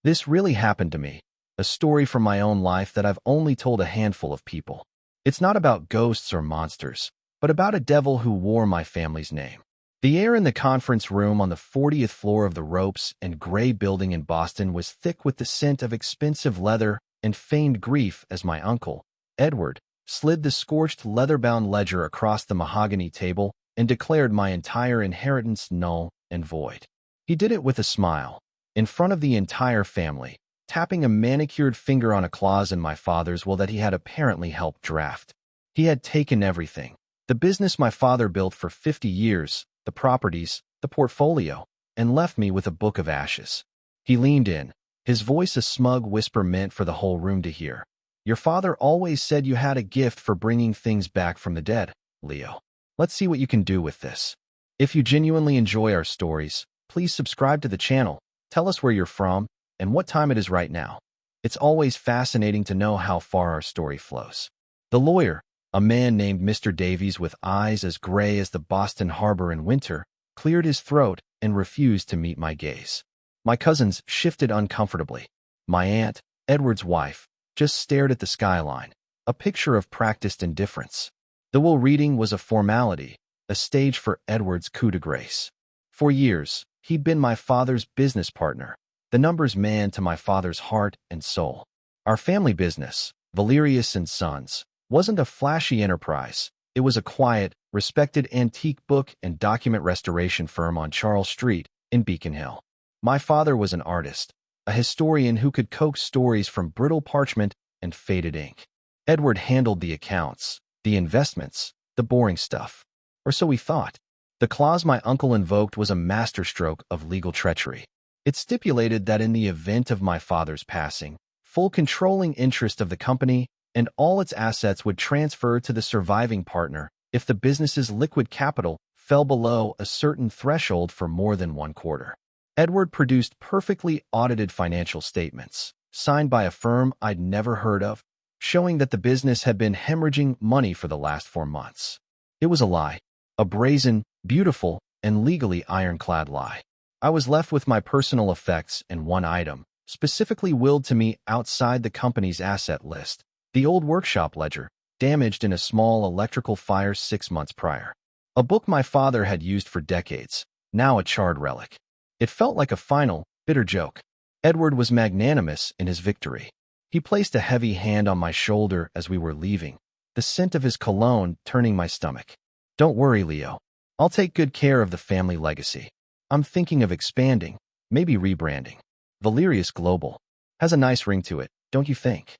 This really happened to me, a story from my own life that I've only told a handful of people. It's not about ghosts or monsters, but about a devil who wore my family's name. The air in the conference room on the 40th floor of the Ropes and Gray building in Boston was thick with the scent of expensive leather and feigned grief as my uncle, Edward, slid the scorched leather-bound ledger across the mahogany table and declared my entire inheritance null and void. He did it with a smile, in front of the entire family, tapping a manicured finger on a clause in my father's will that he had apparently helped draft. He had taken everything. The business my father built for 50 years, the properties, the portfolio, and left me with a book of ashes. He leaned in, his voice a smug whisper meant for the whole room to hear. Your father always said you had a gift for bringing things back from the dead, Leo. Let's see what you can do with this. If you genuinely enjoy our stories, please subscribe to the channel, tell us where you're from, and what time it is right now. It's always fascinating to know how far our story flows. The lawyer, a man named Mr. Davies with eyes as gray as the Boston Harbor in winter, cleared his throat and refused to meet my gaze. My cousins shifted uncomfortably. My aunt, Edward's wife, just stared at the skyline, a picture of practiced indifference. The will reading was a formality, a stage for Edward's coup de grace. For years, he'd been my father's business partner, the numbers man to my father's heart and soul. Our family business, Valerius and Sons, wasn't a flashy enterprise. It was a quiet, respected antique book and document restoration firm on Charles Street in Beacon Hill. My father was an artist, a historian who could coax stories from brittle parchment and faded ink. Edward handled the accounts, the investments, the boring stuff. Or so he thought. The clause my uncle invoked was a masterstroke of legal treachery. It stipulated that in the event of my father's passing, full controlling interest of the company and all its assets would transfer to the surviving partner if the business's liquid capital fell below a certain threshold for more than one quarter. Edward produced perfectly audited financial statements, signed by a firm I'd never heard of, showing that the business had been hemorrhaging money for the last 4 months. It was a lie, a brazen, beautiful, and legally ironclad lie. I was left with my personal effects and one item, specifically willed to me outside the company's asset list, the old workshop ledger, damaged in a small electrical fire 6 months prior. A book my father had used for decades, now a charred relic. It felt like a final, bitter joke. Edward was magnanimous in his victory. He placed a heavy hand on my shoulder as we were leaving, the scent of his cologne turning my stomach. Don't worry, Leo. I'll take good care of the family legacy. I'm thinking of expanding, maybe rebranding. Valerius Global. Has a nice ring to it, don't you think?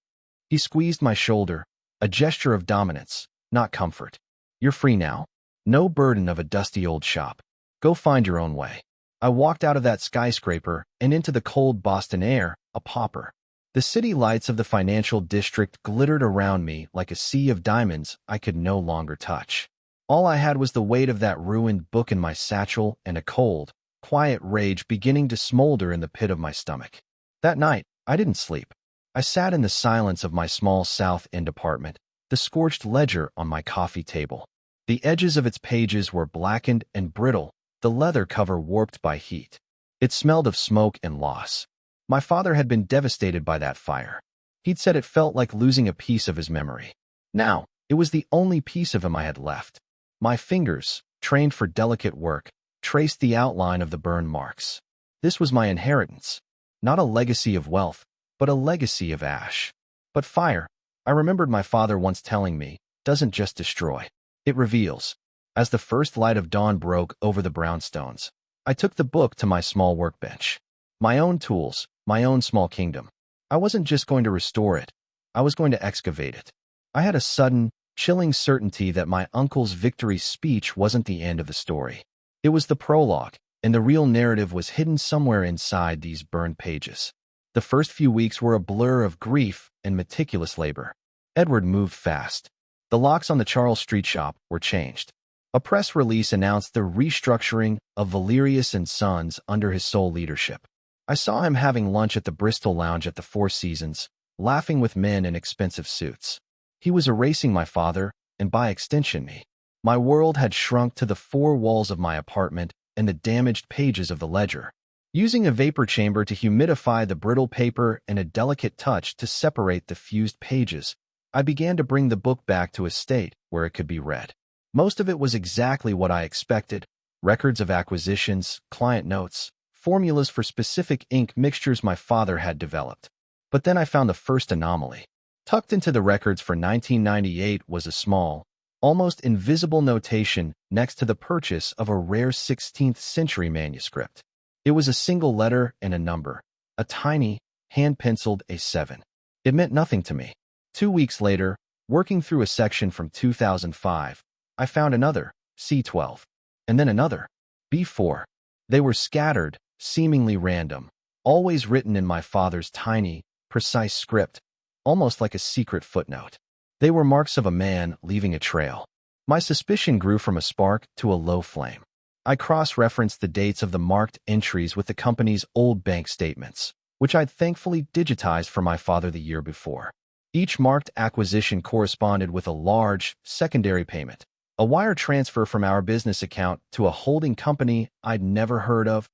He squeezed my shoulder, a gesture of dominance, not comfort. You're free now. No burden of a dusty old shop. Go find your own way. I walked out of that skyscraper and into the cold Boston air, a pauper. The city lights of the financial district glittered around me like a sea of diamonds I could no longer touch. All I had was the weight of that ruined book in my satchel and a cold, quiet rage beginning to smolder in the pit of my stomach. That night, I didn't sleep. I sat in the silence of my small South End apartment, the scorched ledger on my coffee table. The edges of its pages were blackened and brittle, the leather cover warped by heat. It smelled of smoke and loss. My father had been devastated by that fire. He'd said it felt like losing a piece of his memory. Now, it was the only piece of him I had left. My fingers, trained for delicate work, traced the outline of the burn marks. This was my inheritance. Not a legacy of wealth, but a legacy of ash. But fire, I remembered my father once telling me, doesn't just destroy. It reveals. As the first light of dawn broke over the brownstones, I took the book to my small workbench. My own tools, my own small kingdom. I wasn't just going to restore it. I was going to excavate it. I had a sudden, chilling certainty that my uncle's victory speech wasn't the end of the story. It was the prologue, and the real narrative was hidden somewhere inside these burned pages. The first few weeks were a blur of grief and meticulous labor. Edward moved fast. The locks on the Charles Street shop were changed. A press release announced the restructuring of Valerius and Sons under his sole leadership. I saw him having lunch at the Bristol Lounge at the Four Seasons, laughing with men in expensive suits. He was erasing my father, and by extension me. My world had shrunk to the four walls of my apartment and the damaged pages of the ledger. using a vapor chamber to humidify the brittle paper and a delicate touch to separate the fused pages. I began to bring the book back to a state where it could be read. Most of it was exactly what I expected: records of acquisitions, client notes, formulas for specific ink mixtures my father had developed. But then I found the first anomaly. Tucked into the records for 1998 was a small, almost invisible notation next to the purchase of a rare 16th century manuscript. It was a single letter and a number, a tiny, hand-penciled A7. It meant nothing to me. 2 weeks later, working through a section from 2005, I found another, C12, and then another, B4. They were scattered, seemingly random, always written in my father's tiny, precise script, almost like a secret footnote. They were marks of a man leaving a trail. My suspicion grew from a spark to a low flame. I cross-referenced the dates of the marked entries with the company's old bank statements, which I'd thankfully digitized for my father the year before. Each marked acquisition corresponded with a large, secondary payment, a wire transfer from our business account to a holding company I'd never heard of,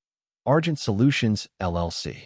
Argent Solutions, LLC.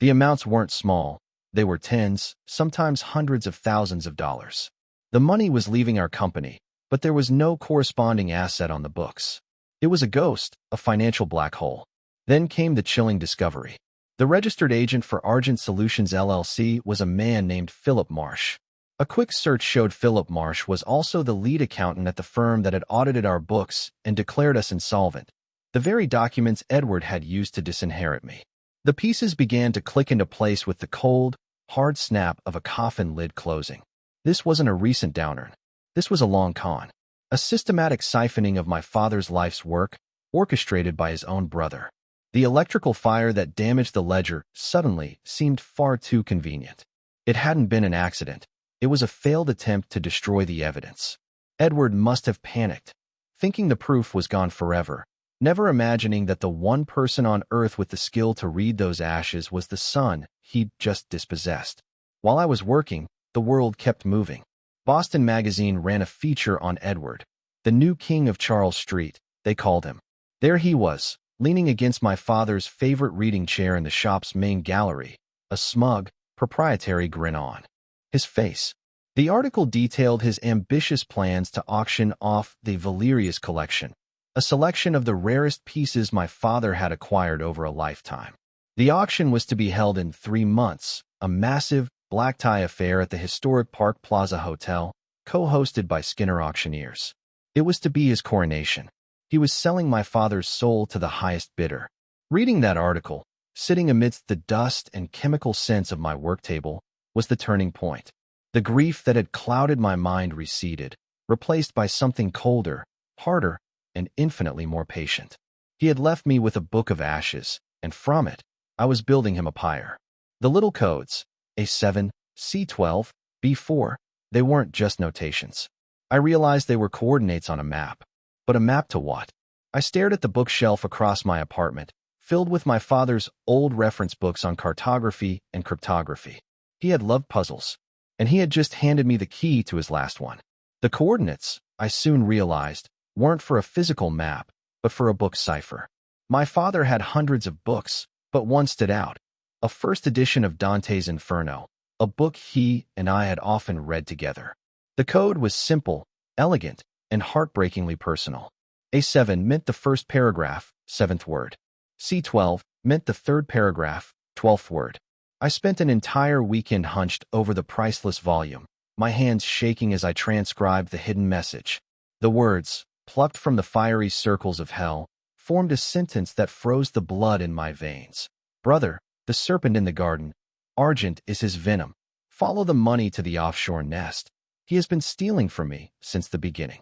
The amounts weren't small. They were tens, sometimes hundreds of thousands of dollars. The money was leaving our company, but there was no corresponding asset on the books. It was a ghost, a financial black hole. Then came the chilling discovery. The registered agent for Argent Solutions LLC was a man named Philip Marsh. A quick search showed Philip Marsh was also the lead accountant at the firm that had audited our books and declared us insolvent, the very documents Edward had used to disinherit me. The pieces began to click into place with the cold, hard snap of a coffin lid closing. This wasn't a recent downturn. This was a long con. A systematic siphoning of my father's life's work, orchestrated by his own brother. The electrical fire that damaged the ledger suddenly seemed far too convenient. It hadn't been an accident. It was a failed attempt to destroy the evidence. Edward must have panicked, thinking the proof was gone forever, never imagining that the one person on earth with the skill to read those ashes was the son he'd just dispossessed. While I was working, the world kept moving. Boston Magazine ran a feature on Edward, the new king of Charles Street, they called him. There he was, leaning against my father's favorite reading chair in the shop's main gallery, a smug, proprietary grin on his face. The article detailed his ambitious plans to auction off the Valerius collection, a selection of the rarest pieces my father had acquired over a lifetime. The auction was to be held in 3 months, a massive, black-tie affair at the historic Park Plaza Hotel, co-hosted by Skinner auctioneers. It was to be his coronation. He was selling my father's soul to the highest bidder. Reading that article, sitting amidst the dust and chemical scents of my work table, was the turning point. The grief that had clouded my mind receded, replaced by something colder, harder, and infinitely more patient. He had left me with a book of ashes, and from it, I was building him a pyre. The little codes, A7, C12, B4, they weren't just notations. I realized they were coordinates on a map. But a map to what? I stared at the bookshelf across my apartment, filled with my father's old reference books on cartography and cryptography. He had loved puzzles, and he had just handed me the key to his last one. The coordinates, I soon realized, weren't for a physical map, but for a book cipher. My father had hundreds of books, but one stood out. A first edition of Dante's Inferno, a book he and I had often read together. The code was simple, elegant, and heartbreakingly personal. A7 meant the first paragraph, 7th word. C12 meant the third paragraph, 12th word. I spent an entire weekend hunched over the priceless volume, my hands shaking as I transcribed the hidden message. The words, plucked from the fiery circles of hell, formed a sentence that froze the blood in my veins. Brother, the serpent in the garden, argent is his venom. Follow the money to the offshore nest. He has been stealing from me since the beginning.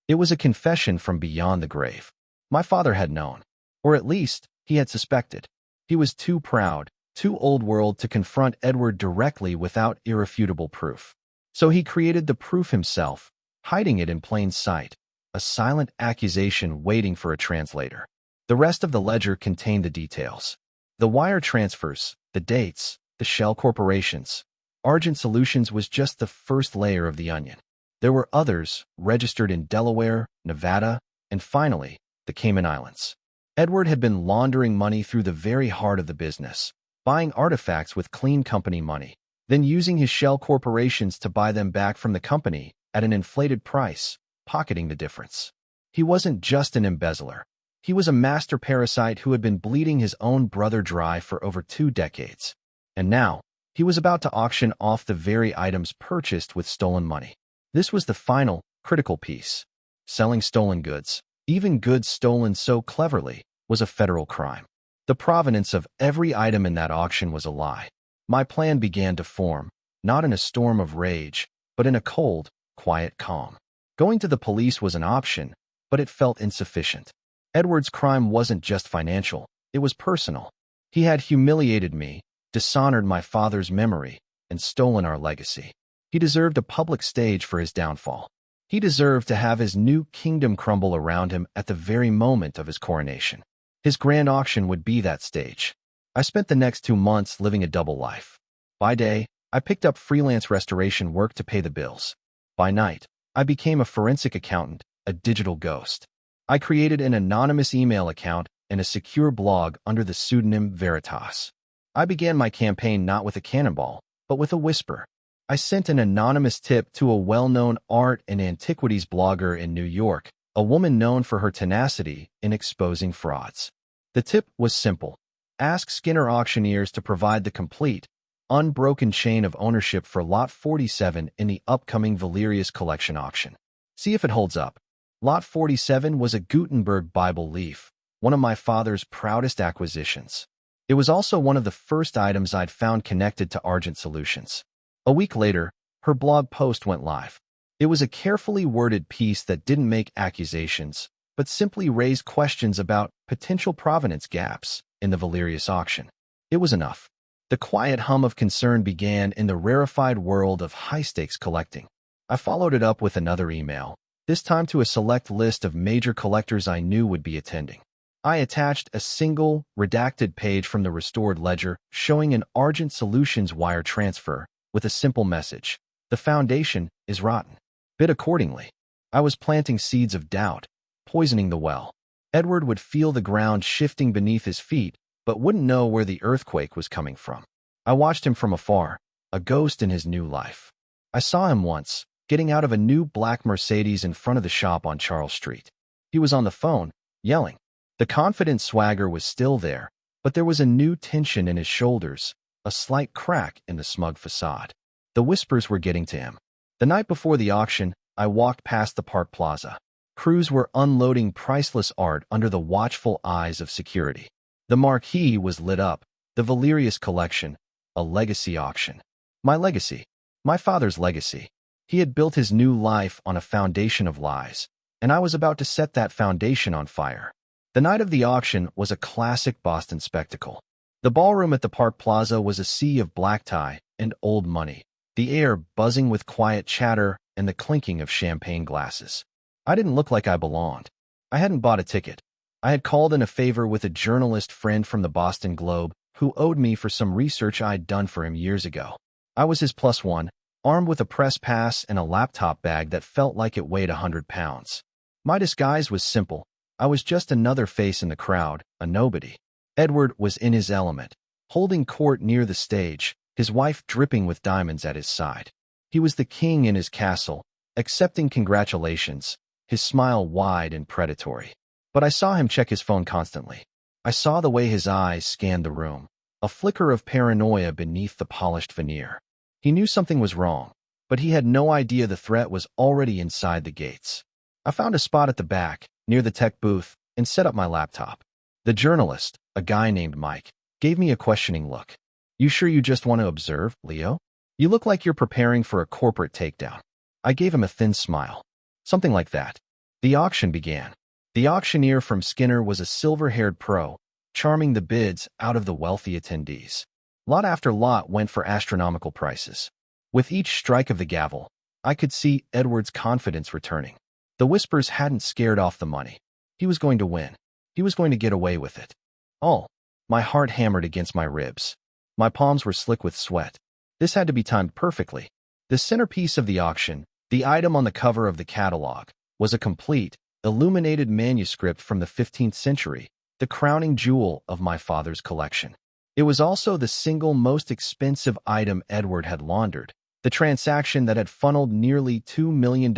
It was a confession from beyond the grave. My father had known, or at least, he had suspected. He was too proud, too old-world to confront Edward directly without irrefutable proof. So he created the proof himself, hiding it in plain sight, a silent accusation waiting for a translator. The rest of the ledger contained the details. The wire transfers, the dates, the shell corporations. Argent Solutions was just the first layer of the onion. There were others, registered in Delaware, Nevada, and finally, the Cayman Islands. Edward had been laundering money through the very heart of the business, buying artifacts with clean company money, then using his shell corporations to buy them back from the company at an inflated price, pocketing the difference. He wasn't just an embezzler. He was a master parasite who had been bleeding his own brother dry for over 2 decades. And now, he was about to auction off the very items purchased with stolen money. This was the final, critical piece. Selling stolen goods, even goods stolen so cleverly, was a federal crime. The provenance of every item in that auction was a lie. My plan began to form, not in a storm of rage, but in a cold, quiet calm. Going to the police was an option, but it felt insufficient. Edward's crime wasn't just financial, it was personal. He had humiliated me, dishonored my father's memory, and stolen our legacy. He deserved a public stage for his downfall. He deserved to have his new kingdom crumble around him at the very moment of his coronation. His grand auction would be that stage. I spent the next 2 months living a double life. By day, I picked up freelance restoration work to pay the bills. By night, I became a forensic accountant, a digital ghost. I created an anonymous email account and a secure blog under the pseudonym Veritas. I began my campaign not with a cannonball, but with a whisper. I sent an anonymous tip to a well-known art and antiquities blogger in New York, a woman known for her tenacity in exposing frauds. The tip was simple. Ask Skinner auctioneers to provide the complete, unbroken chain of ownership for Lot 47 in the upcoming Valerius collection auction. See if it holds up. Lot 47 was a Gutenberg Bible leaf, one of my father's proudest acquisitions. It was also one of the first items I'd found connected to Argent Solutions. A week later, her blog post went live. It was a carefully worded piece that didn't make accusations, but simply raised questions about potential provenance gaps in the Valerius auction. It was enough. The quiet hum of concern began in the rarefied world of high-stakes collecting. I followed it up with another email, this time to a select list of major collectors I knew would be attending. I attached a single, redacted page from the restored ledger showing an Argent Solutions wire transfer with a simple message. The foundation is rotten. Bid accordingly. I was planting seeds of doubt, poisoning the well. Edward would feel the ground shifting beneath his feet, but wouldn't know where the earthquake was coming from. I watched him from afar, a ghost in his new life. I saw him once, getting out of a new black Mercedes in front of the shop on Charles Street. He was on the phone, yelling. The confident swagger was still there, but there was a new tension in his shoulders, a slight crack in the smug facade. The whispers were getting to him. The night before the auction, I walked past the Park Plaza. Crews were unloading priceless art under the watchful eyes of security. The marquee was lit up, the Valerius collection, a legacy auction. My legacy. My father's legacy. He had built his new life on a foundation of lies, and I was about to set that foundation on fire. The night of the auction was a classic Boston spectacle. The ballroom at the Park Plaza was a sea of black tie and old money, the air buzzing with quiet chatter and the clinking of champagne glasses. I didn't look like I belonged. I hadn't bought a ticket. I had called in a favor with a journalist friend from the Boston Globe who owed me for some research I'd done for him years ago. I was his plus one, armed with a press pass and a laptop bag that felt like it weighed 100 pounds. My disguise was simple. I was just another face in the crowd, a nobody. Edward was in his element, holding court near the stage, his wife dripping with diamonds at his side. He was the king in his castle, accepting congratulations, his smile wide and predatory. But I saw him check his phone constantly. I saw the way his eyes scanned the room, a flicker of paranoia beneath the polished veneer. He knew something was wrong, but he had no idea the threat was already inside the gates. I found a spot at the back, near the tech booth, and set up my laptop. The journalist, a guy named Mike, gave me a questioning look. "You sure you just want to observe, Leo? You look like you're preparing for a corporate takedown." I gave him a thin smile. Something like that. The auction began. The auctioneer from Skinner was a silver-haired pro, charming the bids out of the wealthy attendees. Lot after lot went for astronomical prices. With each strike of the gavel, I could see Edward's confidence returning. The whispers hadn't scared off the money. He was going to win. He was going to get away with it. Oh, my heart hammered against my ribs. My palms were slick with sweat. This had to be timed perfectly. The centerpiece of the auction, the item on the cover of the catalog, was a complete, illuminated manuscript from the 15th century, the crowning jewel of my father's collection. It was also the single most expensive item Edward had laundered, the transaction that had funneled nearly $2 million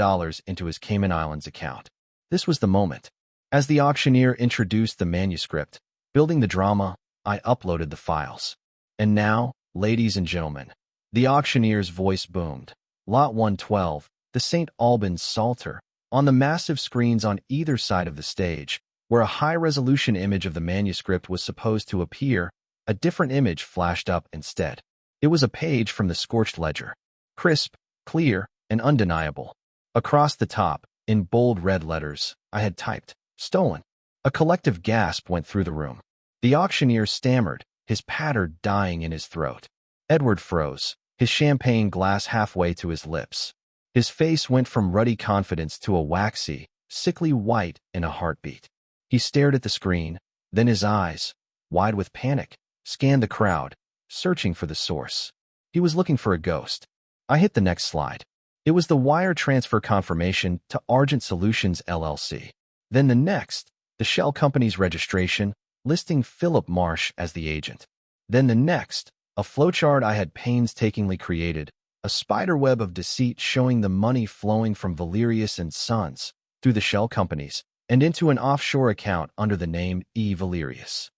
into his Cayman Islands account. This was the moment. As the auctioneer introduced the manuscript, building the drama, I uploaded the files. And now, ladies and gentlemen, the auctioneer's voice boomed. Lot 112, the St. Albans Psalter, on the massive screens on either side of the stage, where a high-resolution image of the manuscript was supposed to appear, a different image flashed up instead. It was a page from the scorched ledger. Crisp, clear, and undeniable. Across the top, in bold red letters, I had typed, "Stolen." A collective gasp went through the room. The auctioneer stammered, his patter dying in his throat. Edward froze, his champagne glass halfway to his lips. His face went from ruddy confidence to a waxy, sickly white in a heartbeat. He stared at the screen, then his eyes, wide with panic, scanned the crowd, searching for the source. He was looking for a ghost. I hit the next slide. It was the wire transfer confirmation to Argent Solutions LLC. Then the next, the shell company's registration, listing Philip Marsh as the agent. Then the next, a flowchart I had painstakingly created, a spiderweb of deceit showing the money flowing from Valerius and Sons through the shell companies and into an offshore account under the name E. Valerius.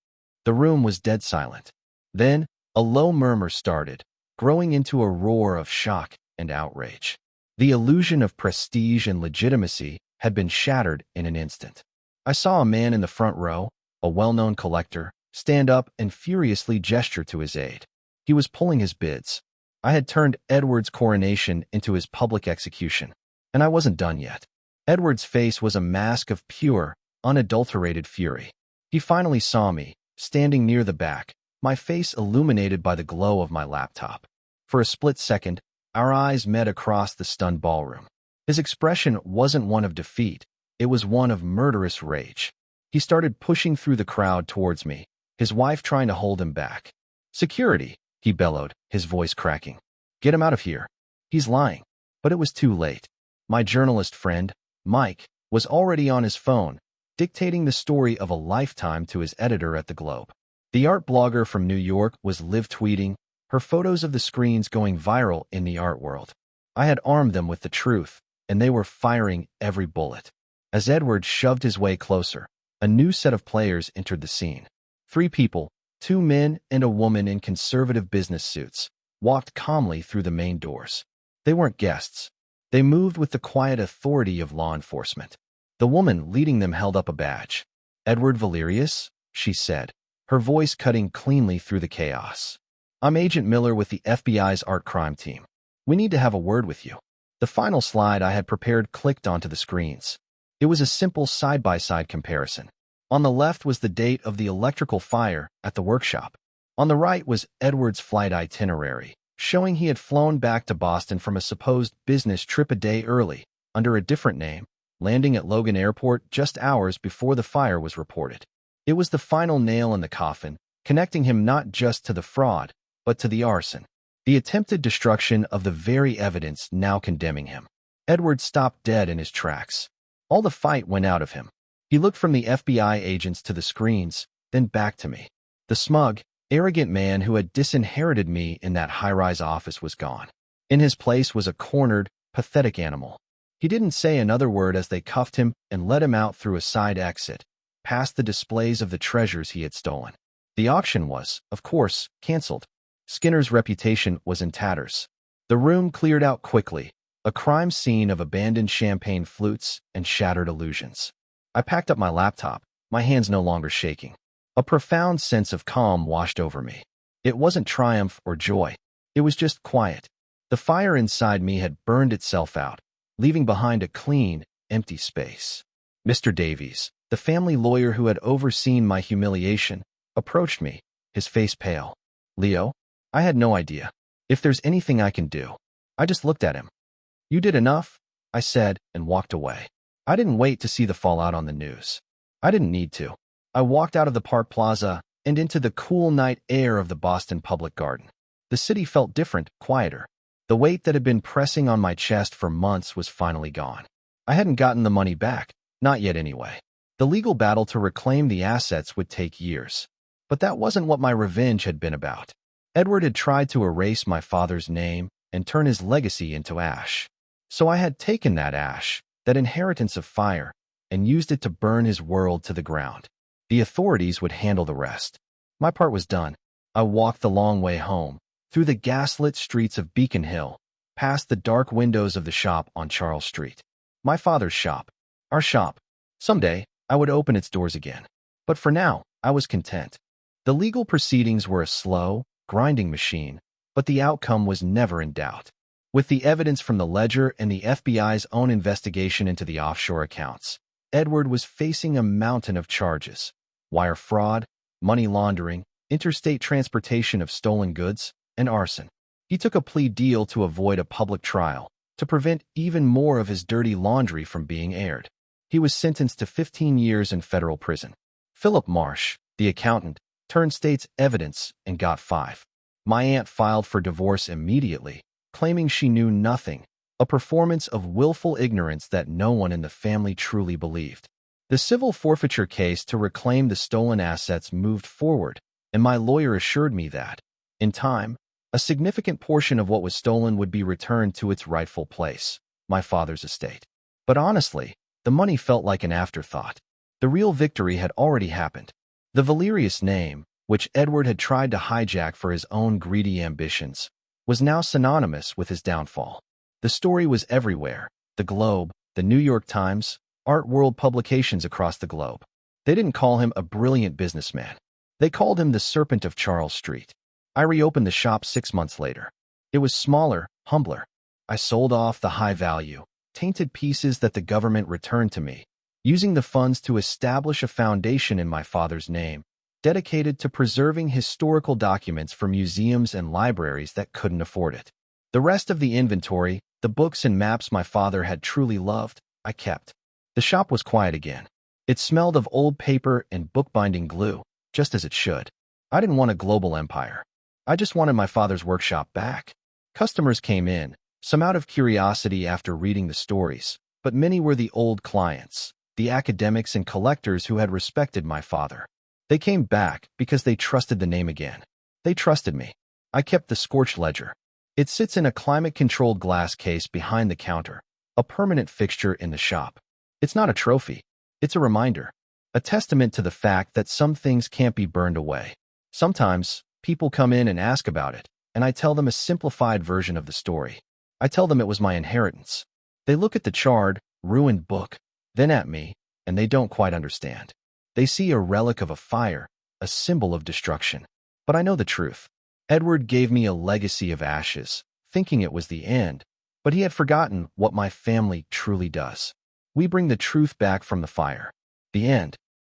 The room was dead silent. Then, a low murmur started, growing into a roar of shock and outrage. The illusion of prestige and legitimacy had been shattered in an instant. I saw a man in the front row, a well-known collector, stand up and furiously gesture to his aide. He was pulling his bids. I had turned Edward's coronation into his public execution, and I wasn't done yet. Edward's face was a mask of pure, unadulterated fury. He finally saw me, standing near the back, my face illuminated by the glow of my laptop. For a split second, our eyes met across the stunned ballroom. His expression wasn't one of defeat, it was one of murderous rage. He started pushing through the crowd towards me, his wife trying to hold him back. "Security," he bellowed, his voice cracking. "Get him out of here. He's lying." But it was too late. My journalist friend, Mike, was already on his phone, dictating the story of a lifetime to his editor at the Globe. The art blogger from New York was live tweeting, her photos of the screens going viral in the art world. I had armed them with the truth, and they were firing every bullet. As Edward shoved his way closer, a new set of players entered the scene. 3 people, 2 men and a woman in conservative business suits, walked calmly through the main doors. They weren't guests. They moved with the quiet authority of law enforcement. The woman leading them held up a badge. "Edward Valerius," she said, her voice cutting cleanly through the chaos. "I'm Agent Miller with the FBI's art crime team. We need to have a word with you." The final slide I had prepared clicked onto the screens. It was a simple side-by-side comparison. On the left was the date of the electrical fire at the workshop. On the right was Edward's flight itinerary, showing he had flown back to Boston from a supposed business trip a day early, under a different name, landing at Logan Airport just hours before the fire was reported. It was the final nail in the coffin, connecting him not just to the fraud, but to the arson, the attempted destruction of the very evidence now condemning him. Edward stopped dead in his tracks. All the fight went out of him. He looked from the FBI agents to the screens, then back to me. The smug, arrogant man who had disinherited me in that high-rise office was gone. In his place was a cornered, pathetic animal. He didn't say another word as they cuffed him and led him out through a side exit, past the displays of the treasures he had stolen. The auction was, of course, canceled. Skinner's reputation was in tatters. The room cleared out quickly, a crime scene of abandoned champagne flutes and shattered illusions. I packed up my laptop, my hands no longer shaking. A profound sense of calm washed over me. It wasn't triumph or joy. It was just quiet. The fire inside me had burned itself out, leaving behind a clean, empty space. Mr. Davies, the family lawyer who had overseen my humiliation, approached me, his face pale. "Leo, I had no idea. If there's anything I can do." I just looked at him. "You did enough," I said, and walked away. I didn't wait to see the fallout on the news. I didn't need to. I walked out of the Park Plaza and into the cool night air of the Boston Public Garden. The city felt different, quieter. The weight that had been pressing on my chest for months was finally gone. I hadn't gotten the money back, not yet anyway. The legal battle to reclaim the assets would take years. But that wasn't what my revenge had been about. Edward had tried to erase my father's name and turn his legacy into ash. So I had taken that ash, that inheritance of fire, and used it to burn his world to the ground. The authorities would handle the rest. My part was done. I walked the long way home, through the gaslit streets of Beacon Hill, past the dark windows of the shop on Charles Street. My father's shop. Our shop. Someday, I would open its doors again. But for now, I was content. The legal proceedings were a slow, grinding machine, but the outcome was never in doubt. With the evidence from the ledger and the FBI's own investigation into the offshore accounts, Edward was facing a mountain of charges: wire fraud, money laundering, interstate transportation of stolen goods, and arson. He took a plea deal to avoid a public trial, to prevent even more of his dirty laundry from being aired. He was sentenced to 15 years in federal prison. Philip Marsh, the accountant, turned state's evidence and got 5. My aunt filed for divorce immediately, claiming she knew nothing, a performance of willful ignorance that no one in the family truly believed. The civil forfeiture case to reclaim the stolen assets moved forward, and my lawyer assured me that, in time, a significant portion of what was stolen would be returned to its rightful place, my father's estate. But honestly, the money felt like an afterthought. The real victory had already happened. The Valerius name, which Edward had tried to hijack for his own greedy ambitions, was now synonymous with his downfall. The story was everywhere: the Globe, the New York Times, art world publications across the globe. They didn't call him a brilliant businessman. They called him the Serpent of Charles Street. I reopened the shop 6 months later. It was smaller, humbler. I sold off the high-value, tainted pieces that the government returned to me, using the funds to establish a foundation in my father's name, dedicated to preserving historical documents for museums and libraries that couldn't afford it. The rest of the inventory, the books and maps my father had truly loved, I kept. The shop was quiet again. It smelled of old paper and bookbinding glue, just as it should. I didn't want a global empire. I just wanted my father's workshop back. Customers came in, some out of curiosity after reading the stories, but many were the old clients, the academics and collectors who had respected my father. They came back because they trusted the name again. They trusted me. I kept the scorched ledger. It sits in a climate-controlled glass case behind the counter, a permanent fixture in the shop. It's not a trophy. It's a reminder, a testament to the fact that some things can't be burned away. Sometimes, people come in and ask about it, and I tell them a simplified version of the story. I tell them it was my inheritance. They look at the charred, ruined book, then at me, and they don't quite understand. They see a relic of a fire, a symbol of destruction. But I know the truth. Edward gave me a legacy of ashes, thinking it was the end, but he had forgotten what my family truly does. We bring the truth back from the fire. The end.